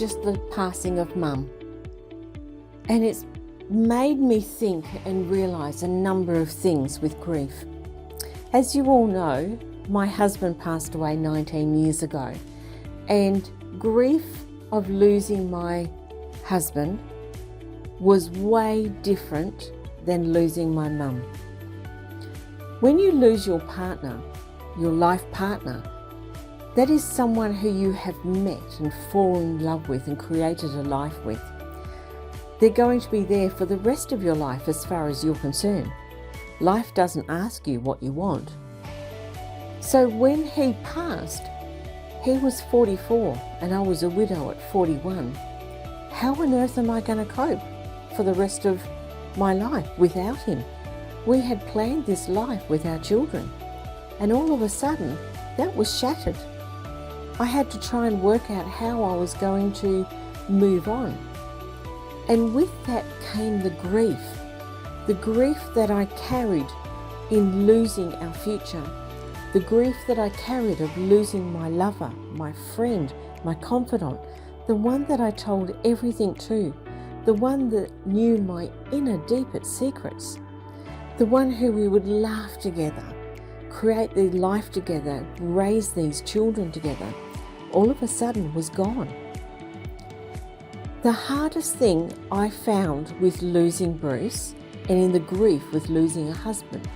just the passing of Mum. And it's made me think and realise a number of things with grief. As you all know, my husband passed away 19 years ago, and grief of losing my husband was way different than losing my mum. When you lose your partner, your life partner, that is someone who you have met and fallen in love with and created a life with. They're going to be there for the rest of your life as far as you're concerned. Life doesn't ask you what you want. So when he passed, he was 44 and I was a widow at 41. How on earth am I going to cope for the rest of my life without him? We had planned this life with our children, and all of a sudden that was shattered. I had to try and work out how I was going to move on. And with that came the grief that I carried in losing our future, the grief that I carried of losing my lover, my friend, my confidant, the one that I told everything to, the one that knew my inner deepest secrets, the one who we would laugh together, create the life together, raise these children together, all of a sudden was gone. The hardest thing I found with losing Bruce, and in the grief with losing a husband,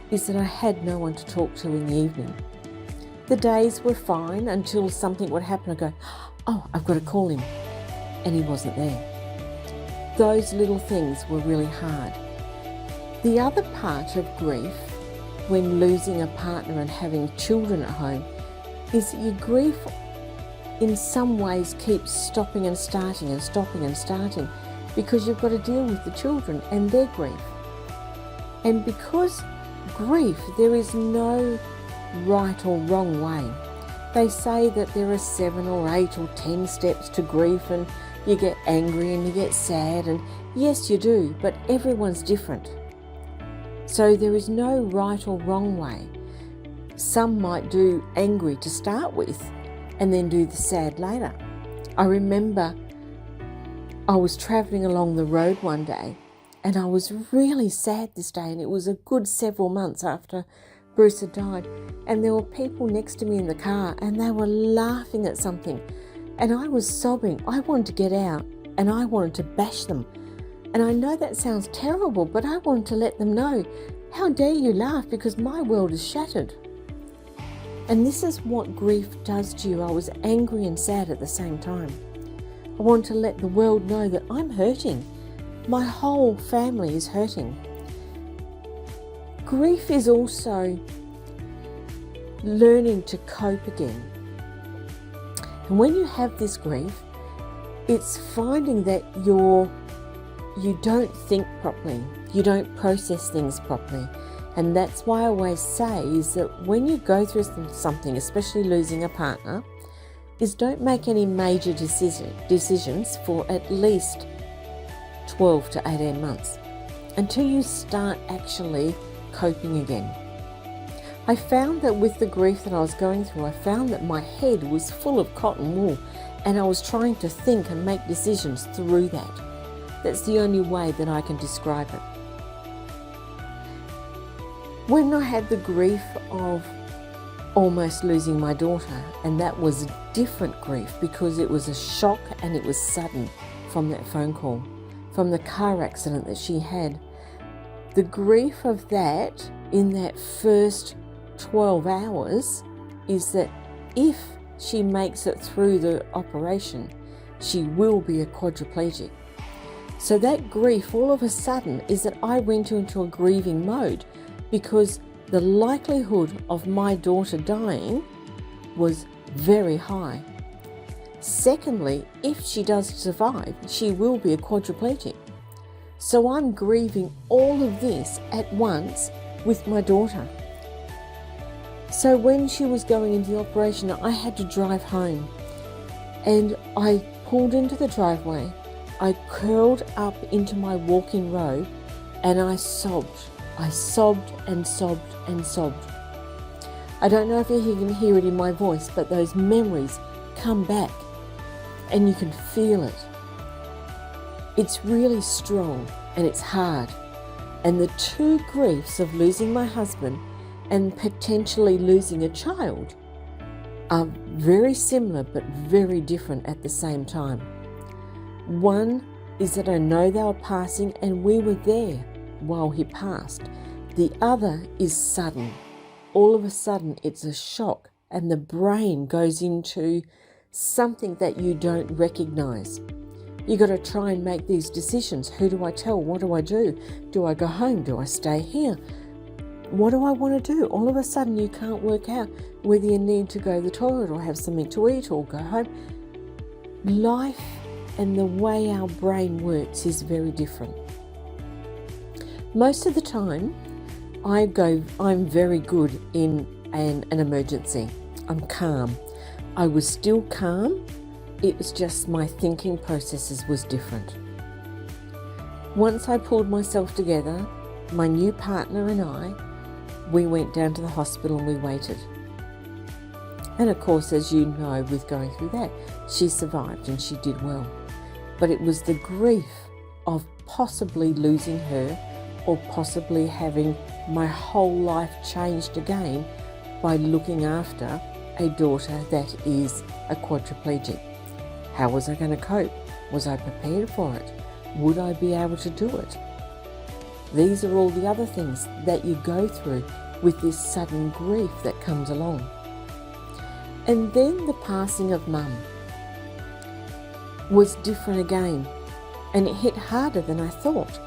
is that I had no one to talk to in the evening. The days were fine until something would happen. I'd go, oh, I've got to call him. And he wasn't there. Those little things were really hard. The other part of grief when losing a partner and having children at home is that your grief in some ways keeps stopping and starting and stopping and starting because you've got to deal with the children and their grief. And because grief, there is no right or wrong way. They say that there are 7 or 8 or 10 steps to grief, and you get angry and you get sad, and yes you do, but everyone's different. So there is no right or wrong way. Some might do angry to start with and then do the sad later. I remember I was travelling along the road one day and I was really sad this day, and it was a good several months after Bruce had died, and there were people next to me in the car and they were laughing at something and I was sobbing. I wanted to get out and I wanted to bash them. And I know that sounds terrible, but I wanted to let them know, how dare you laugh, because my world is shattered. And this is what grief does to you. I was angry and sad at the same time. I want to let the world know that I'm hurting. My whole family is hurting. Grief is also learning to cope again. And when you have this grief, it's finding that you don't think properly, you don't process things properly. And that's why I always say is that when you go through something, especially losing a partner, is don't make any major decisions for at least 12 to 18 months until you start actually coping again. I found that with the grief that I was going through, I found that my head was full of cotton wool and I was trying to think and make decisions through that. That's the only way that I can describe it. When I had the grief of almost losing my daughter, and that was a different grief because it was a shock and it was sudden from that phone call, from the car accident that she had. The grief of that in that first 12 hours is that if she makes it through the operation, she will be a quadriplegic. So that grief all of a sudden is that I went into a grieving mode because the likelihood of my daughter dying was very high. Secondly, if she does survive, she will be a quadriplegic. So I'm grieving all of this at once with my daughter. So when she was going into the operation, I had to drive home, and I pulled into the driveway. I curled up into my walk-in robe and I sobbed. I sobbed and sobbed and sobbed. I don't know if you can hear it in my voice, but those memories come back. and you can feel it. It's really strong and it's hard. And the two griefs of losing my husband and potentially losing a child are very similar but very different at the same time. One is that I know they were passing and we were there while he passed. The other is sudden. All of a sudden it's a shock and the brain goes into something that you don't recognize. You got to try and make these decisions. Who do I tell? What do I do? Do I go home? Do I stay here? What do I want to do? All of a sudden you can't work out whether you need to go to the toilet or have something to eat or go home. Life and the way our brain works is very different. Most of the time I'm very good in an emergency. I'm calm. I was still calm. It was just my thinking processes was different. Once I pulled myself together, my new partner and we went down to the hospital and we waited. And of course, as you know, with going through that, she survived and she did well. But it was the grief of possibly losing her or possibly having my whole life changed again by looking after a daughter that is a quadriplegic. How was I going to cope? Was I prepared for it? Would I be able to do it? These are all the other things that you go through with this sudden grief that comes along. And then the passing of Mum was different again, and it hit harder than I thought.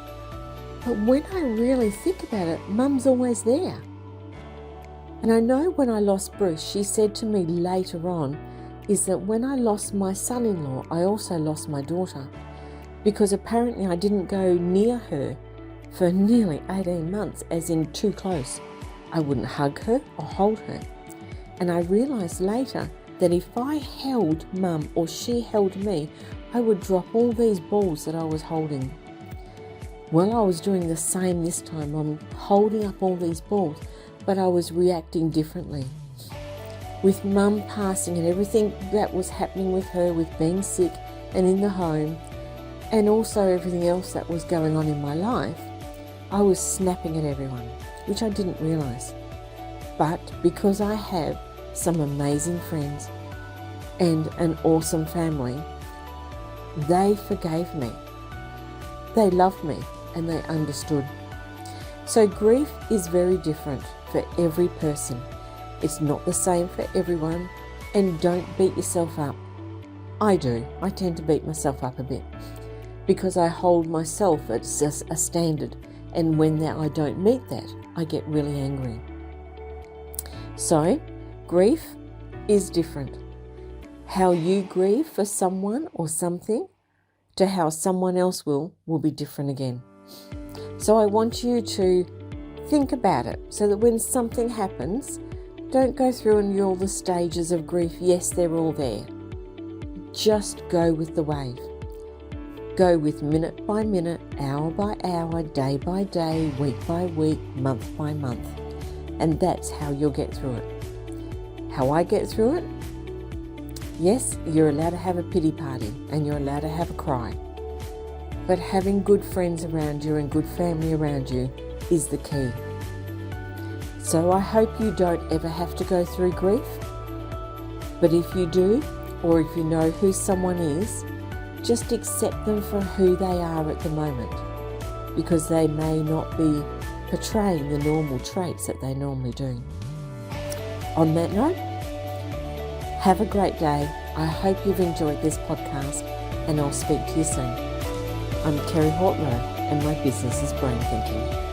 But when I really think about it, Mum's always there. And I know when I lost Bruce, she said to me later on, is that when I lost my son-in-law, I also lost my daughter, because apparently I didn't go near her for nearly 18 months, as in too close. I wouldn't hug her or hold her. And I realised later that if I held Mum or she held me, I would drop all these balls that I was holding. Well, I was doing the same this time. I'm holding up all these balls, but I was reacting differently. With Mum passing and everything that was happening with her, with being sick and in the home, and also everything else that was going on in my life, I was snapping at everyone, which I didn't realise. But because I have some amazing friends and an awesome family, they forgave me. They loved me and they understood. So grief is very different for every person. It's not the same for everyone, and don't beat yourself up. I do. I tend to beat myself up a bit because I hold myself at just a standard, and when I don't meet that, I get really angry. So, grief is different. How you grieve for someone or something to how someone else will be different again. So I want you to think about it so that when something happens, don't go through and all the stages of grief. Yes, they're all there. Just go with the wave. Go with minute by minute, hour by hour, day by day, week by week, month by month. And that's how you'll get through it. How I get through it? Yes, you're allowed to have a pity party and you're allowed to have a cry. But having good friends around you and good family around you is the key. So I hope you don't ever have to go through grief. But if you do, or if you know who someone is, just accept them for who they are at the moment, because they may not be portraying the normal traits that they normally do. On that note, have a great day. I hope you've enjoyed this podcast, and I'll speak to you soon. I'm Kerry Hortler, and my business is Brain Thinking.